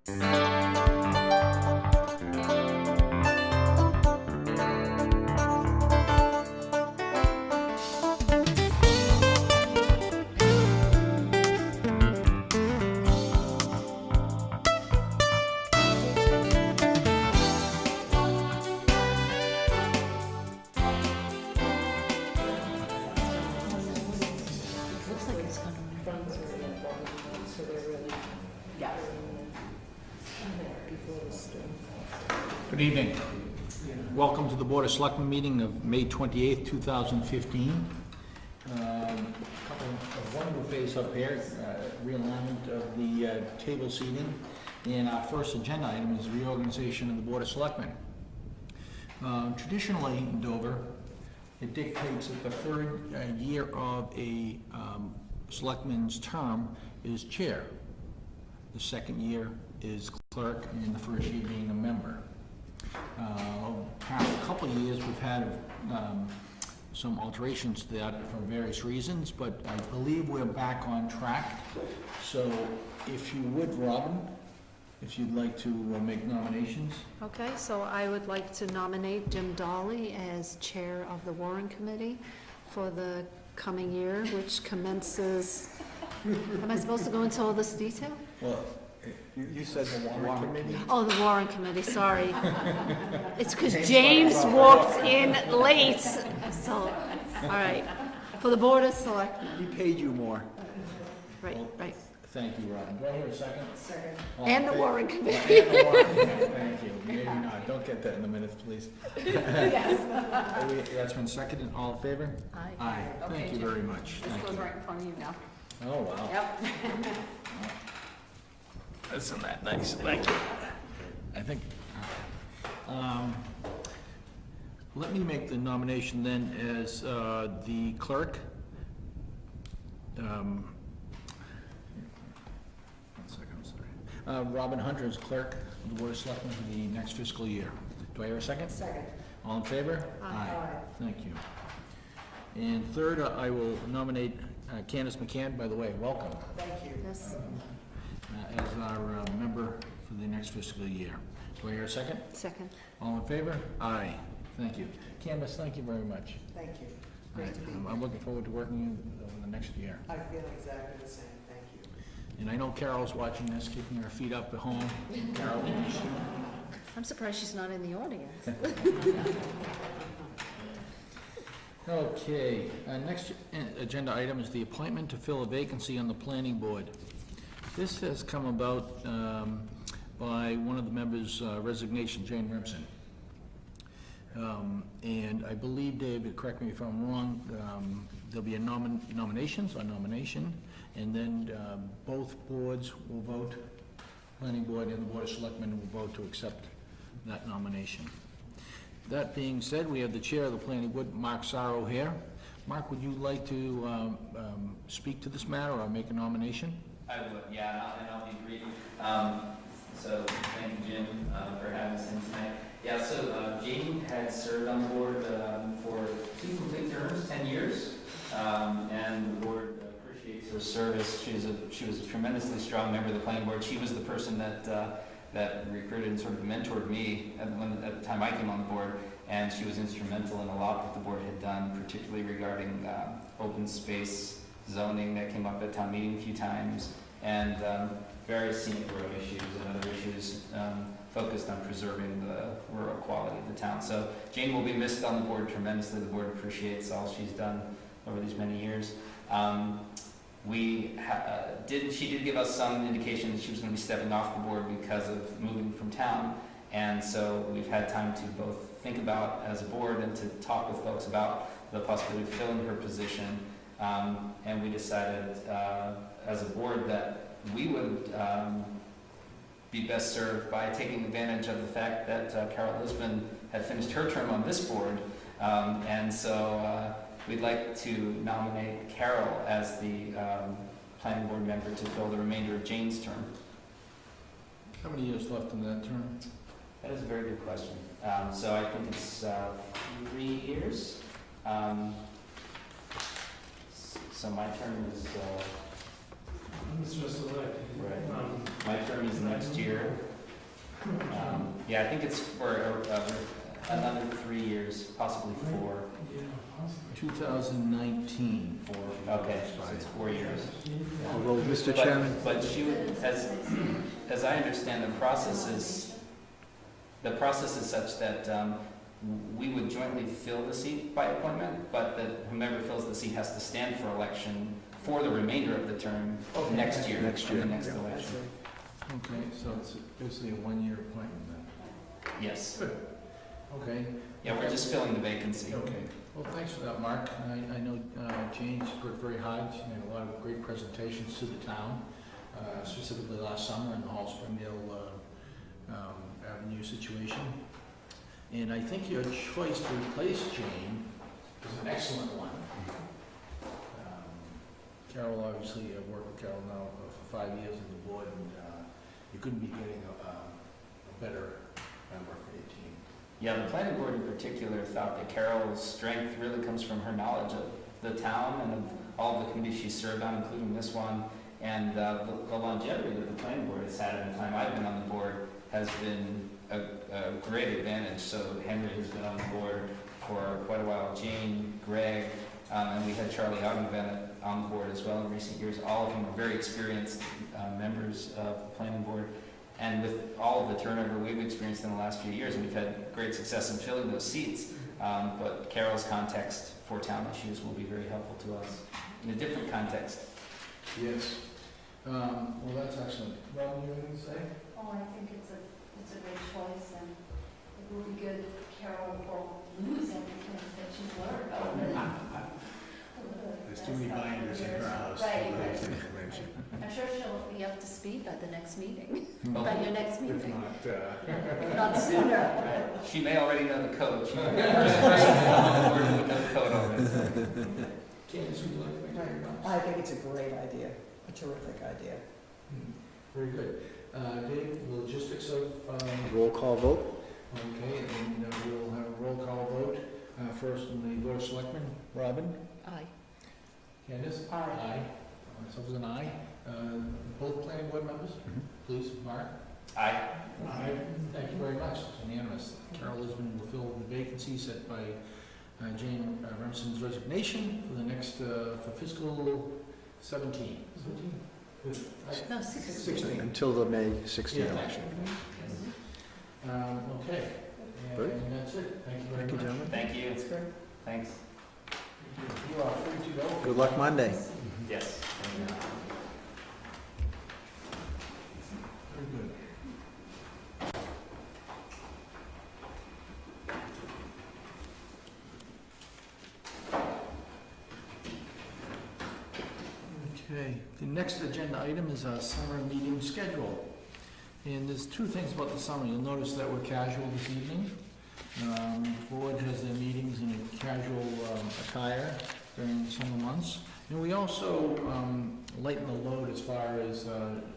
Looks like it's gonna. Good evening. Welcome to the Board of Selectmen meeting of May 28th, 2015. A couple of wonderful faces up here, realignment of the table seating. And our first agenda item is reorganization of the Board of Selectmen. Traditionally in Dover, it dictates that the third year of a selectman's term is chair. The second year is clerk, and the first year being a member. Past couple of years, we've had some alterations to that for various reasons, but I believe we're back on track. So if you would, Robin, if you'd like to make nominations. Okay, so I would like to nominate Jim Dolly as Chair of the Warrant Committee for the coming year, which commences, am I supposed to go into all this detail? Well, you said the warrant committee? Oh, the Warrant Committee, sorry. It's because James walked in late, so, all right. For the Board of Selectmen, He paid you more. right, right. Thank you, Robin. Do I hear a second? Second. And the Warrant Committee. And the warrant committee. Thank you. Maybe not. Don't get that in the minutes, please. Yes. That's been seconded. All in favor? Aye. Aye. Okay, Thank you Jim. very much. This Thank goes you. right in front of you now. Oh, wow. Yep. Isn't that nice? Thank you. I think, let me make the nomination then as the clerk. One second, I'm sorry. Robin Hunter is clerk of the Board of Selectmen for the next fiscal year. Do I hear a second? Second. All in favor? Aye. Thank you. And third, I will nominate Candace McCann, by the way, welcome, Thank you. Yes, as our member for the next fiscal year. Do I hear a second? second. All in favor? Aye. Thank you. Candace, thank you very much. Thank you. All right, Great to be I'm here. looking forward to working you over the next year. I feel exactly the same. Thank you. And I know Carol's watching this, kicking her feet up at home. Carol? I'm surprised she's not in the audience. Okay, next agenda item is the appointment to fill a vacancy on the planning board. This has come about by one of the members' resignation, Jane Remsen. And I believe, David, correct me if I'm wrong, there'll be a nomination, and then both boards will vote, planning board and the Board of Selectmen will vote to accept that nomination. That being said, we have the chair of the planning board, Mark Sorrow, here. Mark, would you like to speak to this matter or make a nomination? I would, yeah, and I'll be brief. So thank you, Jim, for having us in tonight. Yeah, so Jane had served on the board for 2 complete terms, 10 years, and the board appreciates her service. She was a tremendously strong member of the planning board. She was the person that recruited and sort of mentored me at the time I came on the board, and she was instrumental in a lot that the board had done, particularly regarding open space zoning that came up at town meeting a few times, and various scenic road issues and other issues focused on preserving the rural quality of the town. So Jane will be missed on the board tremendously. The board appreciates all she's done over these many years. She did give us some indication that she was going to be stepping off the board because of moving from town, and so we've had time to both think about as a board and to talk with folks about the possibility of filling her position, and we decided as a board that we would be best served by taking advantage of the fact that Carol Lisbon had finished her term on this board, and so we'd like to nominate Carol as the planning board member to fill the remainder of Jane's term. How many years left in that term? That is a very good question. So I think it's 3 years. So my term is Mr. Select. Right. My term is next year. Yeah, I think it's for another 3 years, possibly 4. 2019. Okay, so it's 4 years. Although, Mr. But- Chairman, But she would, as I understand, the process is such that we would jointly fill the seat by appointment, but that whomever fills the seat has to stand for election for the remainder of the term next year. Next for the year, next yeah. election. Okay, so it's basically a one-year appointment then. Yes. Okay. Yeah, we're just filling the vacancy. Okay. Well, thanks for that, Mark. I know Jane's worked very hard. She made a lot of great presentations to the town, specifically last summer in the Hall Springdale Avenue situation. And I think your choice to replace Jane is an excellent one. Carol, obviously, I've worked with Carol now for 5 years on the board, and you couldn't be getting a better member for your team. Yeah, the planning board in particular thought that Carol's strength really comes from her knowledge of the town and of all the committees she's served on, including this one. And the longevity that the planning board has had in the time I've been on the board has been a great advantage. So Henry has been on the board for quite a while, Jane, Greg, and we had Charlie Ogden on the board as well in recent years. All of them are very experienced members of the planning board. And with all of the turnover we've experienced in the last few years, we've had great success in filling those seats. But Carol's context for town issues will be very helpful to us in a different context. Yes. Well, that's excellent. Robin, you have anything to say? Oh, I think it's a great choice, and it will be good if Carol will lose everything that she's learned over there's too many binders in her house. Right, for right. that information. I'm sure she'll be up to speed by the next meeting, Well, by your next If meeting, not, if not sooner. she may already know the code. She may be the first person on the board who would know the code already. Candace, would you like to make any remarks? I think it's a great idea, a terrific idea. Very good. Dave, the logistics of, roll call vote? okay, and then we'll have a roll call vote. First, in the Board of Selectmen, Robin? Aye. Candace? Aye. Aye. Myself is an aye. Both planning board members, please, Mark? Aye. Aye. Thank you very much. It's unanimous. Carol Lisbon will fill the vacancy set by Jane Remsen's resignation for the next, for fiscal 17. 17? No, 16. 16. Until the May 16 Yeah. election. Okay. Good. And that's it. Thank you very Thank you, much. gentlemen. Thank you. That's great. Thanks. You are free to go. Good luck Monday. Yes. Very good. Okay, the next agenda item is our summer meeting schedule. And there's two things about the summer. You'll notice that we're casual this evening. The board has their meetings in a casual attire during the summer months. And we also lighten the load as far as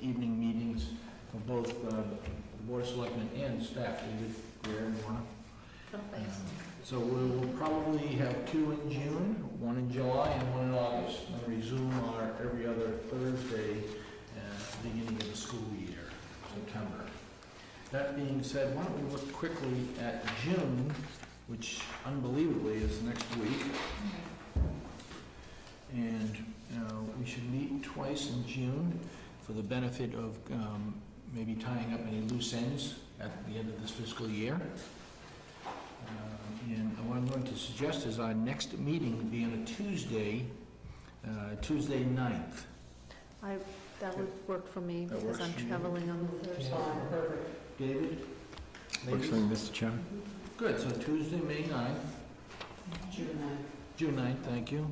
evening meetings for both the Board of Selectmen and staff. David, Greer, and Warner. So we'll probably have 2 in June, 1 in July, and 1 in August. And resume our every other Thursday at the beginning of the school year, September. That being said, why don't we look quickly at June, which unbelievably is next week. And we should meet twice in June for the benefit of maybe tying up any loose ends at the end of this fiscal year. And what I'm going to suggest is our next meeting would be on a Tuesday, Tuesday 9th. That would work for me That because works I'm for you? traveling on the Thursday. Perfect. David? Works for me, Mr. Chairman. Good, so Tuesday, May 9th, June 9th, thank you.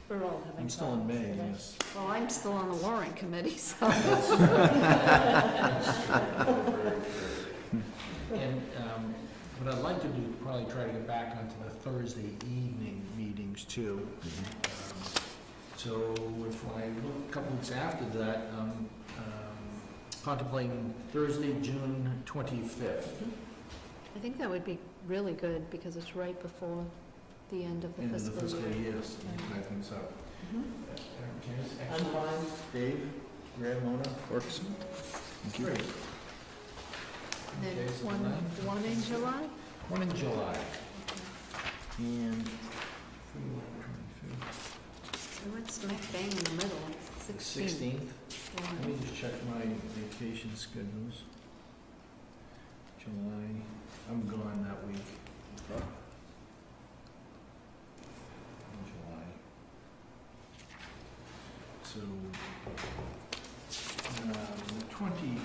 We're all having I'm still in fun. May, yes. Well, I'm still on the warrant committee, so. And what I'd like to do, probably try to get back onto the Thursday evening meetings too. So if I look a couple weeks after that, contemplating Thursday, June 25th. I think that would be really good because it's right before the end of the End of the fiscal fiscal year. year, so I think so. Mhm. Okay, I'm excellent. fine. Dave? Graham, Mona, works? Thank you. And then Okay, so one, nine. one in July? One in July. And We went smack bang in the middle, the 16th. 16th. Let me just check my vacation schedules. July, I'm gone that week. In July. So, the 20,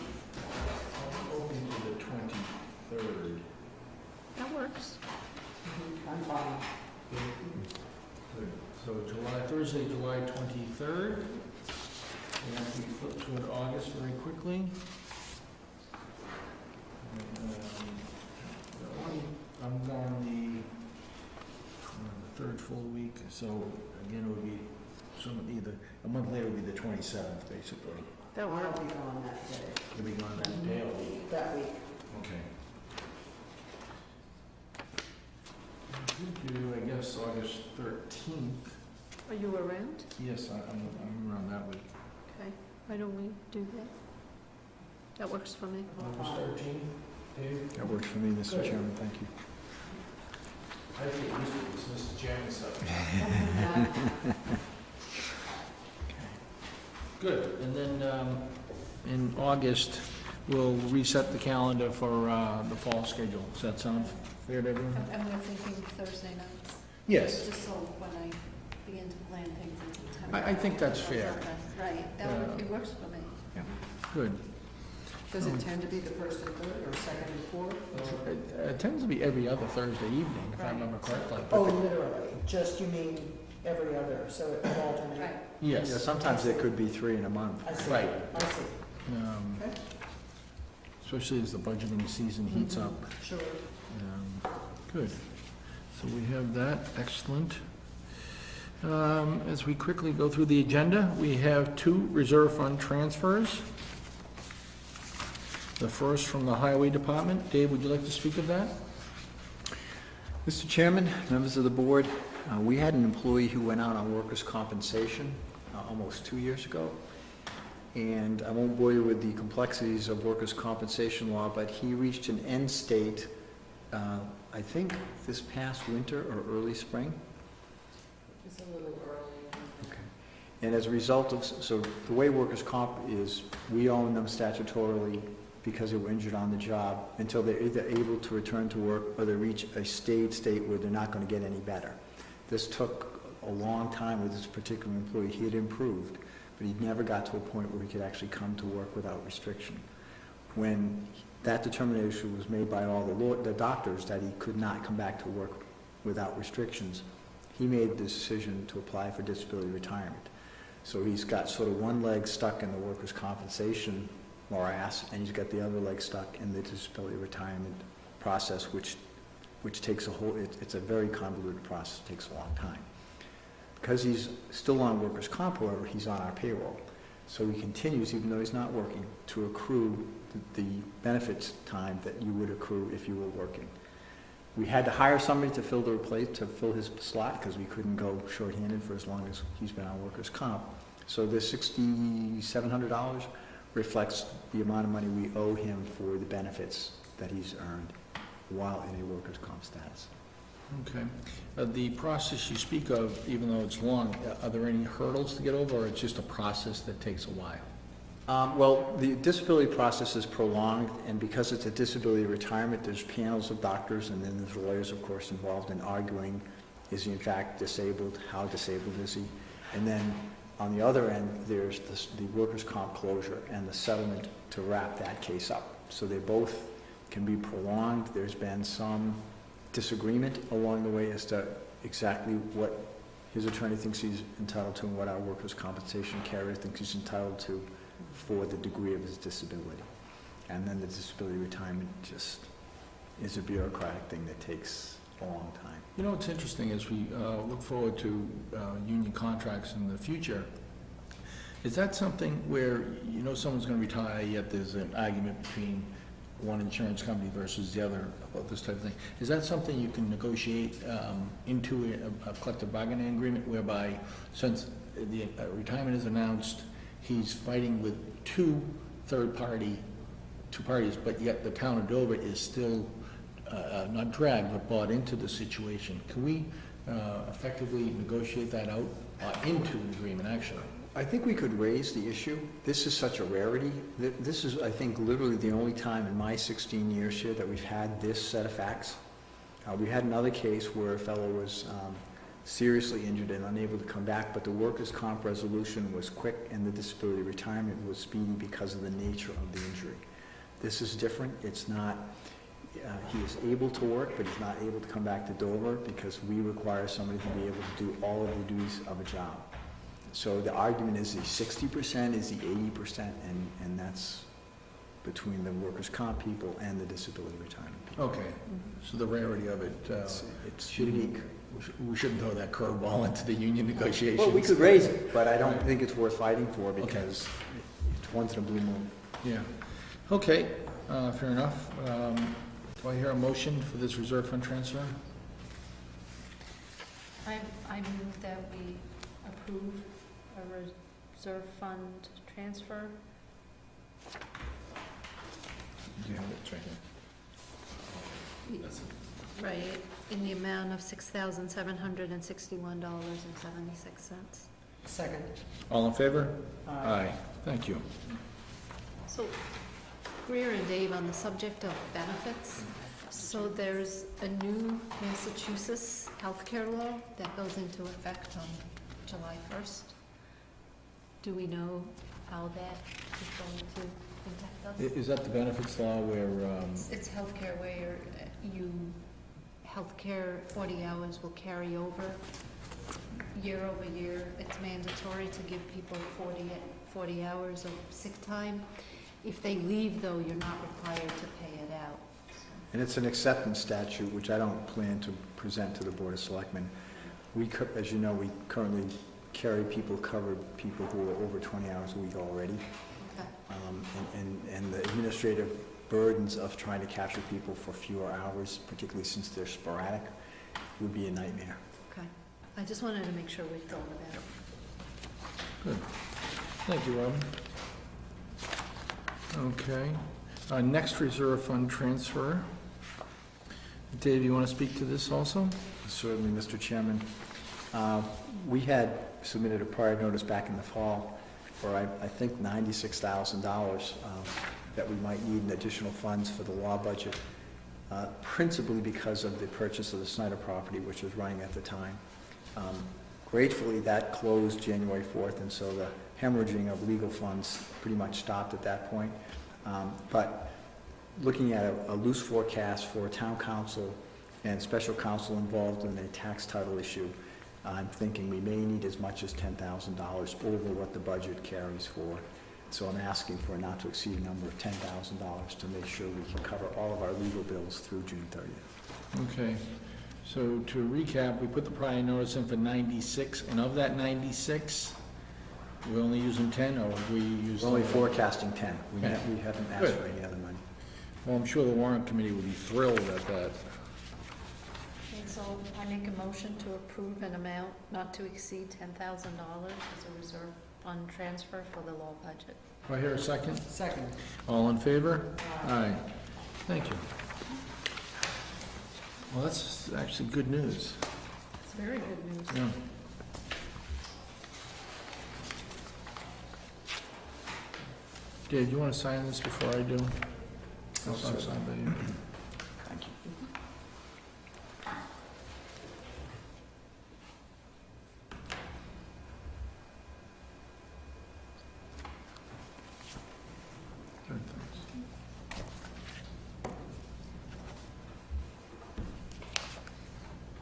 I'll open to the 23rd. That works. I'm fine. Good. So Thursday, July 23rd. And we flip toward August very quickly. I'm gone the third full week, so again, it would be either, a month later would be the 27th, basically. That I'll works. be gone that day, You'll be gone that day or week? that week. Okay. We could do, I guess, August 13th. Are you around? Yes, I'm around that week. Okay, why don't we do that? That works for me. August 13th, Dave? That works for me, Mr. Good. Chairman, thank you. I get used to this, Mr. Chairman stuff. Good, and then, in August, we'll reset the calendar for, the fall schedule. Does that sound fair to everyone? And we're thinking Thursday nights, Yes. just so when I begin to plan things in September. I think that's fair. Right, that would, it works for me. Good. Does it tend to be the first and third, or second and fourth? or- It tends to be every other Thursday evening, if I remember correctly. Oh, literally, just you mean every other, so it would alternate? Right. Yeah, Yes. sometimes it could be 3 in a month. I see. Right. I see, Okay. Especially as the budgeting season heats up. sure. Good. So we have that, excellent. As we quickly go through the agenda, we have 2 reserve fund transfers. The first from the Highway Department. Dave, would you like to speak of that? Mr. Chairman, members of the board, we had an employee who went out on workers' compensation almost 2 years ago. And I won't bore you with the complexities of workers' compensation law, but he reached an end state, I think this past winter or early spring. It's a little early. Okay. And as a result of, so the way workers' comp is, we own them statutorily because they were injured on the job until they're either able to return to work or they reach a state where they're not going to get any better. This took a long time with this particular employee. He had improved, but he never got to a point where he could actually come to work without restriction. When that determination was made by all the doctors that he could not come back to work without restrictions, he made the decision to apply for disability retirement. So he's got sort of one leg stuck in the workers' compensation morass, and he's got the other leg stuck in the disability retirement process, which takes it's a very convoluted process, it takes a long time. Because he's still on workers' comp, however, he's on our payroll. So he continues, even though he's not working, to accrue the benefits time that you would accrue if you were working. We had to hire somebody to fill his slot, because we couldn't go shorthanded for as long as he's been on workers' comp. So this $6,700 reflects the amount of money we owe him for the benefits that he's earned while in a workers' comp status. Okay. The process you speak of, even though it's long, are there any hurdles to get over, or it's just a process that takes a while? Well, the disability process is prolonged, and because it's a disability retirement, there's panels of doctors, and then there's lawyers, of course, involved in arguing, is he in fact disabled, how disabled is he? And then on the other end, there's the workers' comp closure and the settlement to wrap that case up. So they both can be prolonged. There's been some disagreement along the way as to exactly what his attorney thinks he's entitled to and what our workers' compensation carrier thinks he's entitled to for the degree of his disability. And then the disability retirement just is a bureaucratic thing that takes a long time. You know, it's interesting, as we look forward to union contracts in the future, is that something where, you know, someone's going to retire, yet there's an argument between one insurance company versus the other about this type of thing? Is that something you can negotiate into a collective bargaining agreement, whereby since the retirement is announced he's fighting with two parties, but yet the town of Dover is still, not dragged, but bought into the situation. Can we effectively negotiate that out, into an agreement, actually? I think we could raise the issue. This is such a rarity. This is, I think, literally the only time in my 16 years here that we've had this set of facts. We had another case where a fellow was seriously injured and unable to come back, but the workers' comp resolution was quick and the disability retirement was speedy because of the nature of the injury. This is different. It's not, he is able to work, but he's not able to come back to Dover because we require somebody to be able to do all of the duties of a job. So the argument is the 60%, is the 80%, and that's between the workers' comp people and the disability retirement people. Okay, so the rarity of it, It's unique. we shouldn't throw that curveball into the union negotiations. Well, we could raise it, but I don't think it's worth fighting for because it's once in a blue moon. Yeah, okay, fair enough. Do I hear a motion for this reserve fund transfer? I move that we approve a reserve fund transfer. Do you have it? It's right here. Right, in the amount of $6,761.76. Second. All in favor? Aye. Thank you. So, Greer and Dave, on the subject of benefits, so there's a new Massachusetts healthcare law that goes into effect on July 1st. Do we know how that is going to impact us? Is that the benefits law where, It's healthcare where healthcare 40 hours will carry over year over year. It's mandatory to give people 40 hours of sick time. If they leave, though, you're not required to pay it out. And it's an acceptance statute, which I don't plan to present to the Board of Selectmen. As you know, we currently cover people who are over 20 hours a week already. Okay. And the administrative burdens of trying to capture people for fewer hours, particularly since they're sporadic, would be a nightmare. Okay. I just wanted to make sure we thought about it. good. Thank you, Robin. Okay, next reserve fund transfer. Dave, you want to speak to this also? Certainly, Mr. Chairman. We had submitted a prior notice back in the fall for, I think, $96,000 that we might need in additional funds for the law budget, principally because of the purchase of the Snyder property, which was running at the time. Gratefully, that closed January 4th, and so the hemorrhaging of legal funds pretty much stopped at that point. But looking at a loose forecast for town council and special counsel involved in a tax title issue, I'm thinking we may need as much as $10,000 over what the budget carries for. So I'm asking for a not to exceed number of $10,000 to make sure we can cover all of our legal bills through June 30th. Okay, so to recap, we put the prior notice in for 96, and of that 96, we're only using 10, or we use? We're only forecasting 10. We Okay. haven't asked Good. for any other money. Well, I'm sure the warrant committee would be thrilled at that. And so I make a motion to approve an amount not to exceed $10,000 as a reserve fund transfer for the law budget. Do I hear a second? Second. All in favor? Aye. Thank you. Well, that's actually good news. It's very good news. Yeah. Dave, you want to sign this before I do? I'll sign by you. Thank you. Good, thanks.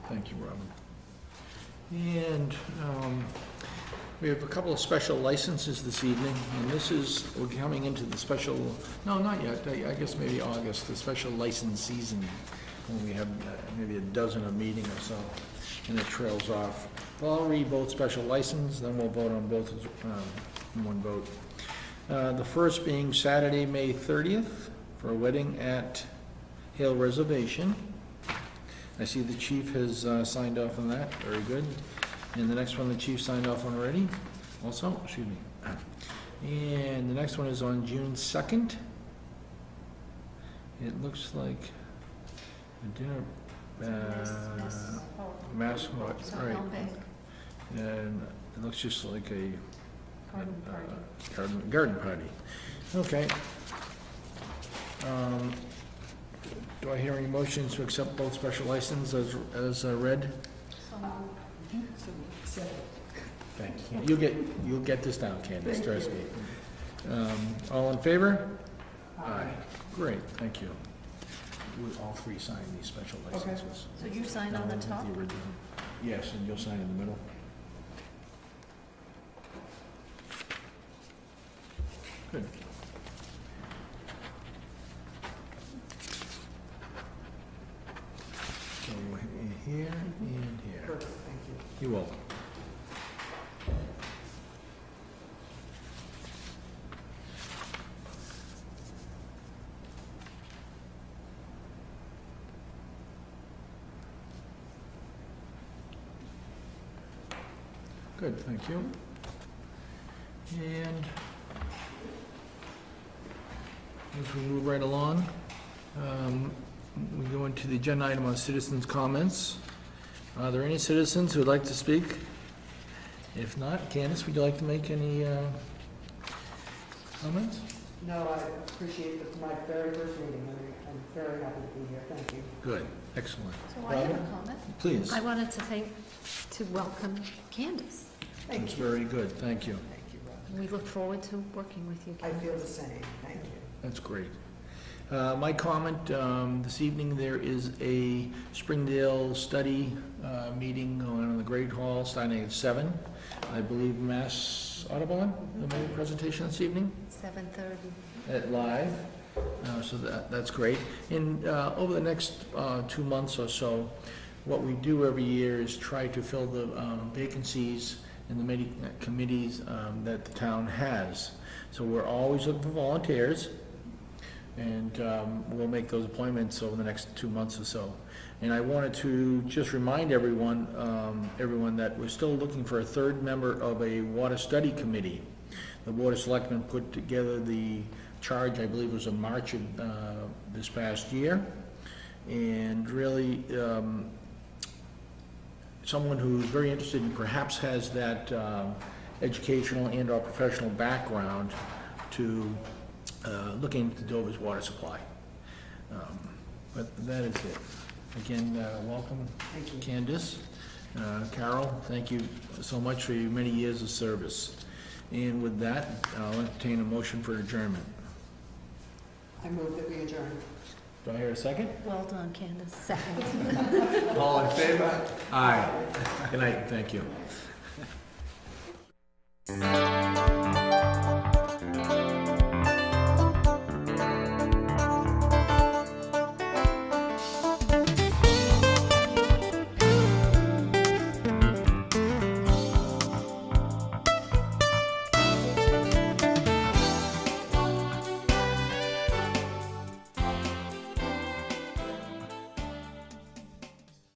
Thank you, Robin. And we have a couple of special licenses this evening, and this is, we're coming into the special, no, not yet, I guess maybe August, the special license season, when we have maybe a dozen a meeting or so, and it trails off. Well, I'll read both special licenses, then we'll vote on both in one vote. The first being Saturday, May 30th, for a wedding at Hale Reservation. I see the chief has signed off on that, very good. And the next one, the chief signed off on already, also, excuse me. And the next one is on June 2nd. It looks like a dinner, Mass, So right, how big? and it looks just like a Garden party. garden party. Okay. Do I hear any motions to accept both special licenses as read? So Thank you. You'll get this down, Candace, trust me. All in favor? Aye. Great, thank you. We'll all three sign these special licenses. So you sign on the top? original. Yes, and you'll sign in the middle. Good. So here and here. Perfect, thank you. You're welcome. Good, thank you. And as we move right along, we go into the agenda item on citizens' comments. Are there any citizens who would like to speak? If not, Candace, would you like to make any comments? No, I appreciate my very first meeting, and I'm very happy to be here, thank you. Good, excellent. So I have a Robin? comment. Please. I wanted to welcome Candace. Thank That's you. very good, thank you. Thank you, Rob. We look forward to working with you, I Candace. feel the same, thank you. That's great. My comment, this evening, there is a Springdale study meeting going on in the Great Hall, starting at 7. I believe Mass Audubon, the main presentation this evening 7:30. at Live. So that's great. And over the next 2 months or so, what we do every year is try to fill the vacancies in the many committees that the town has. So we're always looking for volunteers, and we'll make those appointments over the next 2 months or so. And I wanted to just remind everyone that we're still looking for a third member of a water study committee. The Board of Selectmen put together the charge, I believe it was in March of this past year, and really someone who's very interested and perhaps has that educational and/or professional background to look into Dover's water supply. But that is it. Again, welcome, Thank you. Candace. Carol, thank you so much for your many years of service. And with that, I'll entertain a motion for adjournment. I move that we adjourn. Do I hear a second? Well done, Candace. Second. All in favor? Aye. Good night, thank you.